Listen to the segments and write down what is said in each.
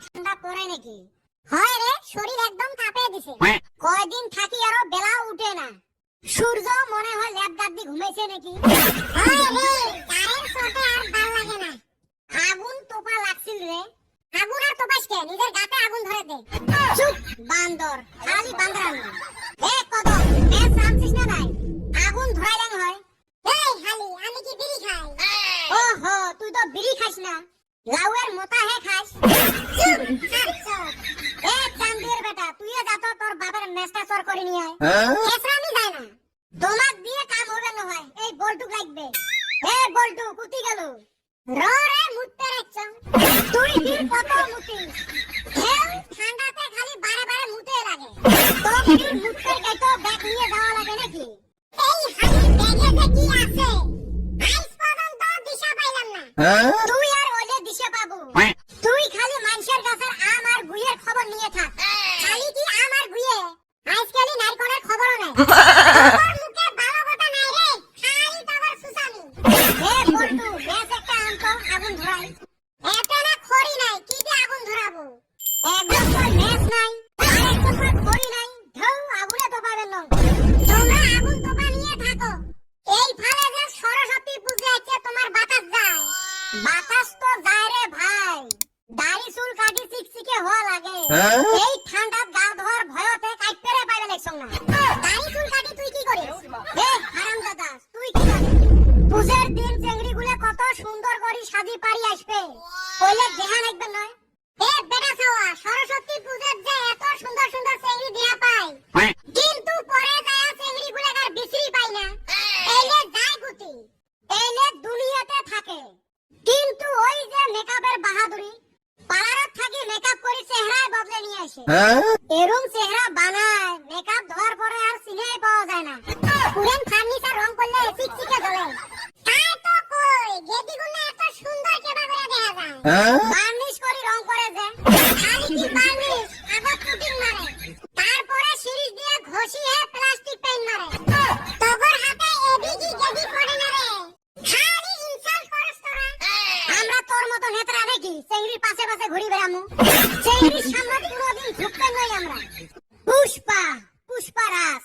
ঠান্ডা পড়ে নাকি? হয় রে, শরীর একদম কাঁপে দিছে। কয়দিন থাকি আরো বেলা উঠে না। সূর্য মনে হয় ল্যাপ দাঁত দিয়ে ঘুমাইছে নাকি? হয় রে, কারেন্ট শর্টে আর ভাল লাগে না। আগুন তোপা লাগছিল রে। আগুন আর তোপাস কে? নিজের গাতে আগুন ধরে দে। চুপ বান্দর, খালি বান্দরানো। এ কদম, ম্যাচ রামছিস না ভাই? আগুন ধরাইলেন হয়। এই হালি, আমি কি বিড়ি খাই? ওহো, তুই তো বিড়ি খাস না, লাউয়ের মোতা হে খাস। চুপ চুপ। এ চান্দের বেটা, তুইও যা তো তোর বাবার মেসটা চর করে নিয়ে আয়। কেসরামি যায় না, তোমাক দিয়ে কাম হবে না হয়। এই বল্টু লাগবে। এ বল্টু কুতি গেল র রে মুততে রাখছ। তুই কি কত মুতিস? হেল ঠান্ডাতে খালি বারে বারে মুতে লাগে। তো কি মুততে গাইতো ব্যাগ নিয়ে যাওয়া লাগে নাকি? এই হালি ব্যাগেতে কি আছে? আইস পর্যন্ত দিশা পাইলাম না। তুই আর ওলে দিশা পাবো? তুই খালি মানুষের গাছের আম আর গুইয়ের খবর নিয়ে থাক। খালি কি আম আর গুইয়ে, আজকালি নারকলের খবরও নাই। তোর মুখে ভালো কথা নাই রে, খালি তোর সুসামি। এ বল্টু, বেশ একটা আম তো আগুন ধরাই। এতে না খড়ি নাই, কি দিয়ে আগুন ধরাবো? একদম তোর মেস নাই, আর একদম তোর খড়ি নাই। ঢৌ আগুনে তো পাবেন না। তোমরা আগুন তোপা নিয়ে থাকো। এই ফালে যে সরস্বতী পূজা আছে, তোমার বাতাস যায়। বাতাস তো যায় রে ভাই, দাড়ি চুল কাটি চিকচিকে হওয়া লাগে। এই ঠান্ডাত গা ধোয়ার ভয়তে কাইপে রে পাইবে লাগছং না। দাড়ি চুল কাটি তুই কি করিস? এ হারামজাদা, তুই কি জানিস? পূজার দিন চেংড়িগুলো কত সুন্দর করে সাজি পারি আসবে, কইলে দেহা লাগবে নয়। এ বেটা ছাওয়া, সরস্বতী পূজার যে এত সুন্দর সুন্দর চেংড়ি দেয়া পায়, কিন্তু পরে যায় চেংড়িগুলো আর বিচরি পাই না। এলে যায় গুতি, এলে দুনিয়াতে থাকে। কিন্তু ওই যে মেকআপের বাহাদুরি, পার্লার থাকি মেকআপ করে চেহারায় বদলে নিয়ে আসে। এরকম চেহারা বানায়, মেকআপ ধোয়ার পরে আর চিনেই পাওয়া যায় না। পুরান ফার্নিচার রং করলে চিকচিকে জ্বলে। তাই তো কই, গেদিগুলো এত সুন্দর কেবা করে দেখা যায়। বার্নিশ করে রং করে যে, খালি কি বার্নিশ, আগত পুটিং মারে, তারপরে সিরিজ দিয়ে ঘষিয়ে প্লাস্টিক পেইন্ট মারে। তগর হাতে এবি কি গেদি পড়ে না রে, খালি ইনসাল্ট করস তোরা। আমরা তোর মতো নেত্রা নাকি চেংড়ির পাশে পাশে ঘুরি বেড়ামু? চেংড়ির সামনে কোনোদিন ঝুঁকতে নই আমরা। পুষ্পা, পুষ্পারাজ,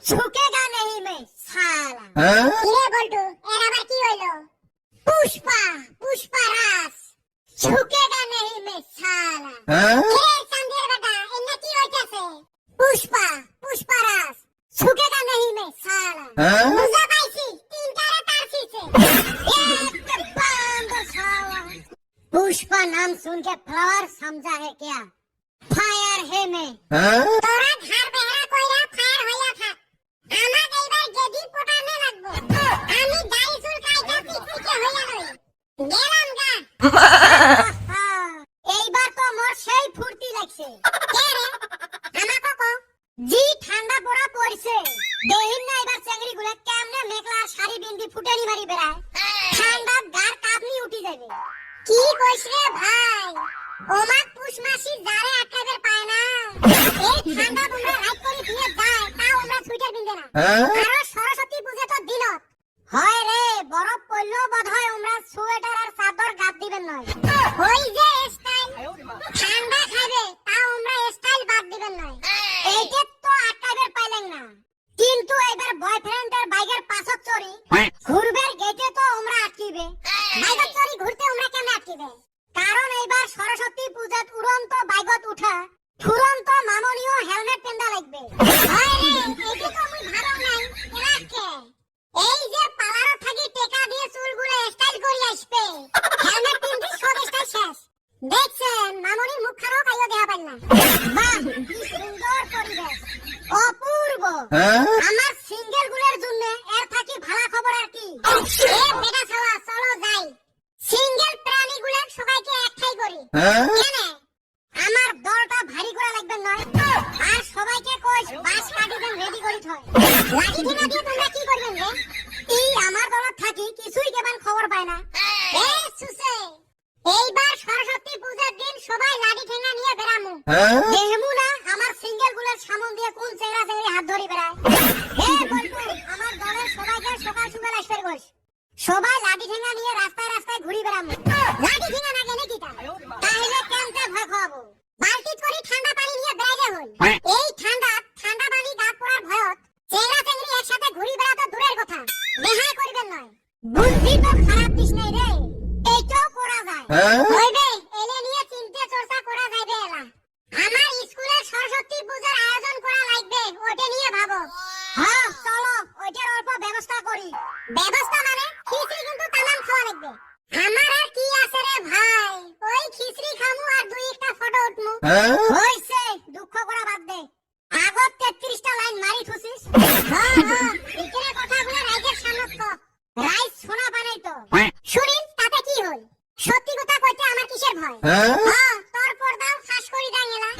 ঝুঁকেগা নেহি মে সালা। কিরে বল্টু, এর আবার কি হইলো? পুষ্পা, পুষ্পারাজ, ঝুঁকেগা নেহি মে সালা। কিরে চাঁদের বেটা, এনে কি হইতাছে? পুষ্পা, পুষ্পারাজ, ঝুঁকেগা নেহি মে সালা। বুঝা পাইছি, তিনটারে তার ছিছে। एक बंदर साला। पुष्पा नाम सुन के फ्लावर समझा है क्या? फायर है मैं। তোরা ঘর বেহরা কইরা ফায়ার হইয়া থাক। আমাক এইবার গেদি পটানে লাগবো। আমি দাড়ি চুল কাইটা চিকচিকে হইয়া লই। গেলাম গা। এইবার তো মোর সেই ফুর্তি লাগছে। কে রে? আমাকে কও। জি ঠান্ডা পড়া পড়ছে। দেখিন না এবার চেংড়িগুলা কেমনে মেঘলা শাড়ি বিন্দি ফুটানি মারি বেড়ায়। ঠান্ডাত গার কাঁপনি উঠি যাবে। কি কইছ রে ভাই? ওমাক পুষ মাসি জারে আটকাইবার পায় না। এই ঠান্ডা তোমরা রাত করে দিয়ে যায়, তাও আমরা সুইটার বিন্দে না। আর সরস্বতী পূজা তো দিনত। হয় রে, বরফ পড়লেও বোধহয় আমরা সোয়েটার আর চাদর গাদ দিবেন নয়। ওই যে স্টাইল, ঠান্ডা খাইবে, তাও আমরা স্টাইল বাদ দিবেন নয়। এইটা তো আটকাইবার পাইলেন না। কিন্তু এবার বয়ফ্রেন্ডের বাইকের পাশক চড়ি ঘুরবের গেটে তো আমরা আটকিবে। বাইকের চড়ি ঘুরতে আমরা কেন আটকিবে? কারণ এইবার সরস্বতী পূজাত উড়ন্ত বাইকত উঠা ফুরন্ত মামনিও হেলমেট পেন্দা লাগবে। হয় রে, এইটা তো আমি ভালো নাই। এরাকে এই যে পালার থাকি টেকা দিয়ে চুলগুলো স্টাইল করি আসবে, হেলমেট পিনতে সব স্টাইল শেষ। দেখছেন মামনি মুখখানাও কাইও দেখা পাই না। বাহ, কি সুন্দর পরিবেশ, অপূর্ব। আমার সিঙ্গেল গুলোর জন্য এর থাকি ভালো খবর আর কি? এ বেটা ছাওয়া, চলো যাই সিঙ্গেল প্রাণীগুলো সবাইকে একঠাই করি। কেন? আমার দলটা ভারী করা লাগবে নয়। আর সবাইকে কইস বাস কাটিবেন রেডি করি থয়। লাঠি ঠেঙা দিয়ে তোমরা কি করবেন রে? এই আমার দলত থাকি কিছুই কেমন খবর পায় না। এ সুসে, এইবার সরস্বতী পূজার দিন সবাই লাঠি ঠেঙা নিয়ে বেরামু। দেহমু না আমার সিঙ্গেল গুলোর সামন দিয়ে কোন চেংড়া চেংড়ি হাত ধরি বেড়ায়। হে বল্টু, আমার দলের সবাইকে সকাল সকাল আসবে কইস। সবাই লাঠি ঠেঙা নিয়ে রাস্তায় রাস্তায় ঘুরি বেড়ামু। লাঠি ঠেঙা না গেলে কিটা? তাহলে কেমতে ভয় খাওয়াবো? উঠমু হইছে দুঃখ করা বাদ দে আগত 33টা লাইন মারি থুছিস এখানে কথাগুলো রাইজের সামনে ক রাইজ শোনা বানাই তো শুনিন তাতে কি হল সত্যি কথা কইতে আমার কিসের ভয় তোর পর্দাও ফাঁস করি দেয় এলা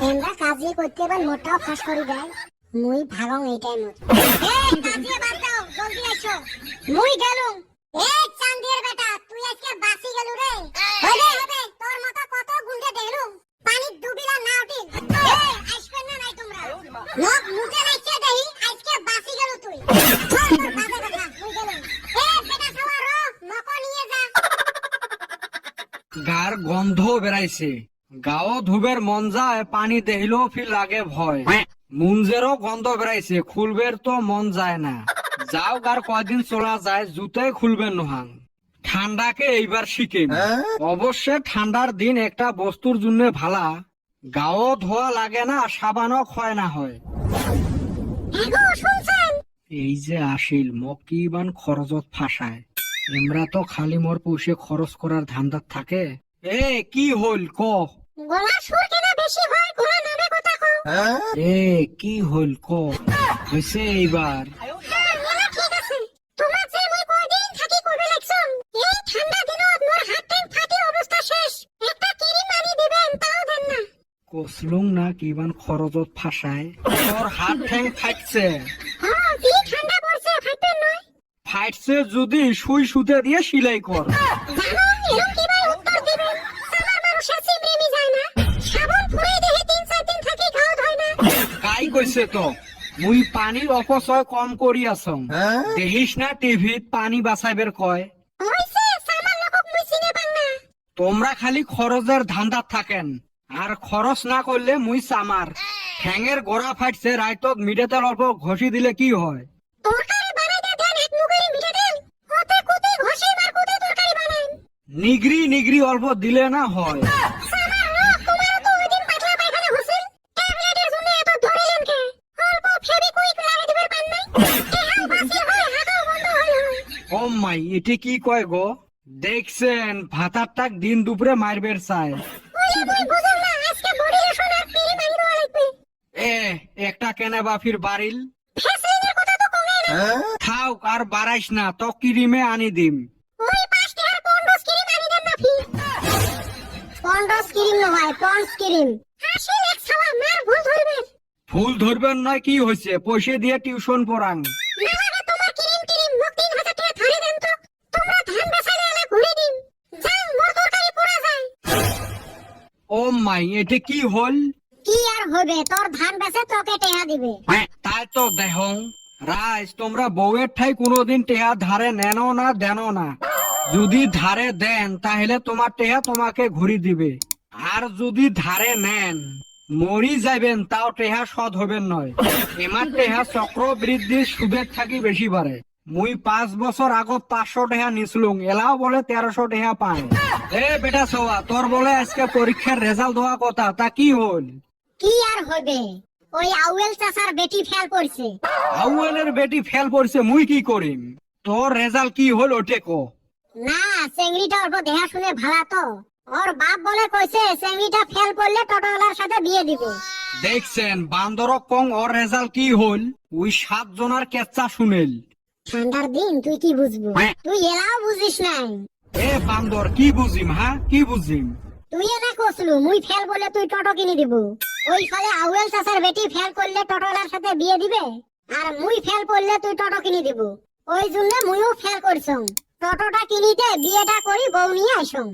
এমরা কাজে করতে এবার মোটাও ফাঁস করি দেয় মুই ভাগং এই টাইমত এই কাজে বাদ দাও জলদি আইছো মুই গেলুম এই চান্দির বেটা তুই আজকে বাসি গেলু রে হবে তোর মত কত গুন্ডে দেখলুম পানি ডুবিলা না উঠি এই আইসবেন না নাই তোমরা লোক মুখে লাইছে দেই আজকে বাসি গেলু তুই তোর বাজে কথা মুই গেলুম এই বেটা সবার রো নক নিয়ে যা গার গন্ধ বেরাইছে গাও ধুবের মন যায় পানি দেহিলেও ফির লাগে ভয় মুঞ্জেরও গন্ধ বেরাইছে খুলবের তো মন যায় না যাও গার কয়দিন চলা যায় জুতাই খুলবেন নহাং ঠান্ডাকে এইবার শিখেন অবশ্য ঠান্ডার দিন একটা বস্তুর জন্য ভালা গাও ধোয়া লাগে না সাবানও ক্ষয় না হয় এগো শুনছেন এই যে আসিল মক কি বান খরচত ফাঁসায় এমরা তো খালি মোর পয়সে খরচ করার ধান্দাত থাকে এ কি হল ক গলা সুর কেনা বেশি হয় গলা নামে কথা কও এ কি হল ক হইছে এইবার গলা ঠিক আছে তোমার যে মই কয়দিন থাকি করবে লাগছন এই ঠান্ডা দিনত মোর হাত ট্যাঙ্ক ফাটি অবস্থা শেষ একটা কিরি মানি দিবেন তাও দেন না কসলুং না কিবান খরচত ফাঁসায় তোর হাত ঠ্যাং ফাটছে হ্যাঁ কি ঠান্ডা পড়ছে ফাটবেন নয় ফাটছে যদি সুই সুতে দিয়ে সিলাই কর জানো এরকম কিভাবে উত্তর দিবেন সামার মানুষের চিমড়ি যায় না সাবন ফুরাই দেহে 3-4 দিন থাকি খাওয়া হয় না কাই কইছে তো মুই পানির অপচয় কম করি আছং দেখিস না টিভিত পানি বাঁচাইবের কয় হইছে সামার লোকক মুই চিনে পাং না তোমরা খালি খরচের ধান্দাত থাকেন আর খরচ না করলে মুই সামার ঠ্যাঙের গোড়া ফাটছে রাইতত মিঠে তেল অল্প ঘষি দিলে কি হয় তরকারি বানাইতে দেন এক মুগেরি মিঠে দেন ওতে কুতি ঘষি মার কুতি তরকারি বানাইন নিগরি নিগরি অল্প দিলে না হয় সামার লোক তোমার তো ওইদিন পাতলা পায়খানা হইছিল ট্যাবলেটের জন্য এত ধরিলেন কে অল্প ফেবিকুইক লাগিয়ে দিবার পান নাই এহাও বাসি হয় হাগাও বন্ধ হয় ও মাই এটি কি কয় গো দেখছেন ভাতার টাক দিন দুপুরে মারবের চায় ওই মুই বুঝুম না আজকে বডি লোশন আর ক্রিম আনি দেওয়া লাগবে এ একটা কেনে বা ফির বাড়িল ফ্যাসলিনের কথা তো কমে না খাও আর বাড়াইস না তো কিরিমে আনি দিম ওই 5 টাকার পন্ডস ক্রিম আনি দেন না ফির পন্ডস ক্রিম নয় পন্ডস ক্রিম আসল এক সালা মার ভুল ধরবে ফুল ধরবেন নয় কি হয়েছে পয়সা দিয়ে টিউশন পড়াং না লাগে তোমার ক্রিম ক্রিম মুখ 3000 টাকা ধরে দেন তো তোমরা ধান বেচালে এলা ঘুরে দিন যান মোর তরকারি পোড়া যায় ও মাই এটি কি হল কি আর হবে তোর ধান বেচে তোকে টেহা দিবে তাই তো দেখো রাজ তোমরা বউয়ের ঠাই কোনোদিন টেহা ধারে নেনো না দেনো না যদি ধারে দেন তাহলে তোমার টেহা তোমাকে ঘুরি দিবে আর যদি ধারে নেন মরি যাবেন তাও টেহা সদ হবেন নয় এমার টেহা চক্র বৃদ্ধির সুদের থাকি বেশি বাড়ে মুই 5 বছর আগত 500 টেহা নিছলুং এলাও বলে 1300 টেহা পায় এ বেটা সওয়া তোর বলে আজকে পরীক্ষার রেজাল্ট দেওয়া কথা তা কি হল কি আর হবে ওই আউয়েল চাচার বেটি ফেল পড়ছে আউয়ালের বেটি ফেল পড়ছে মুই কি করিম তোর রেজাল্ট কি হল ওটে কো না চেংড়িটা অল্প দেখা শুনে ভালা তো ওর বাপ বলে কইছে চেংড়িটা ফেল করলে টোটোওয়ালার সাথে বিয়ে দিবে দেখছেন বান্দরক কং ওর রেজাল্ট কি হল ওই 7 জনার কেচ্চা শুনেল ঠান্ডার দিন তুই কি বুঝবো তুই এলাও বুঝিস নাই এ বান্দর কি বুঝিম হ্যাঁ কি বুঝিম তুই না কসলু মুই ফেল বলে তুই টোটো কিনে দিব ওই ফলে আউয়েল চাচার বেটি ফেল করলে টোটোওয়ালার সাথে বিয়ে দিবে আর মুই ফেল করলে তুই টোটো কিনে দিব ওই জন্য মুইও ফেল করছং টোটোটা কিনিতে বিয়েটা করি বউ নিয়ে আইসং